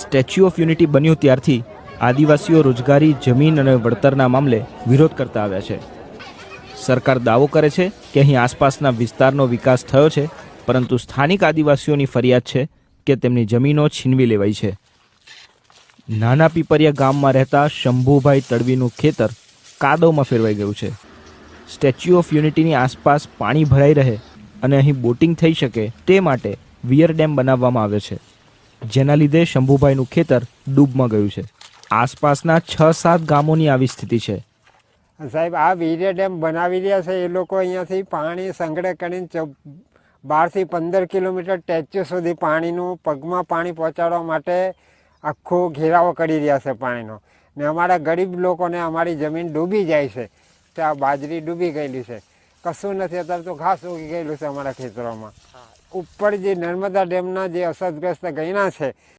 Statue of unity બન્યું ત્યારથી આદિવાસીઓ રોજગારી, જમીન અને વળતરના મામલે વિરોધ કરતા આવ્યા છે. સરકાર દાવો કરે છે કે અહીં આસપાસના વિસ્તારનો વિકાસ થયો છે, પરંતુ સ્થાનિક આદિવાસીઓની ફરિયાદ છે કે તેમની જમીનો છીનવી લેવાઈ છે. નાના પીપરિયા ગામમાં રહેતા શંભુભાઈ તડવીનું ખેતર કાદવમાં ફેરવાઈ ગયું છે. સ્ટેચ્યુ ઓફ યુનિટીની આસપાસ પાણી ભરાઈ રહે અને અહીં બોટિંગ થઈ શકે તે માટે વિયર ડેમ બનાવવામાં આવ્યો છે, જેના લીધે શંભુભાઈનું ખેતર ડૂબમાં ગયું છે. આસપાસના 6-7 ગામોની આવી સ્થિતિ છે. સાહેબ, આ વીર્ય ડેમ બનાવી રહ્યા છે એ લોકો અહીંયાથી પાણી સંગ્રહ કરીને 12 થી 15 કિલોમીટર સ્ટેચ્યુ સુધી પાણીનું પગમાં પાણી પહોંચાડવા માટે આખો ઘેરાવો કરી રહ્યા છે પાણીનો. ને અમારા ગરીબ લોકોને અમારી જમીન ડૂબી જાય છે. ત્યાં બાજરી ડૂબી ગયેલી છે, કશું નથી. અત્યારે તો ઘાસ ઉગી ગયેલું છે અમારા ખેતરોમાં. ઉપર જે નર્મદા ડેમના જે અસરગ્રસ્ત ગયના છે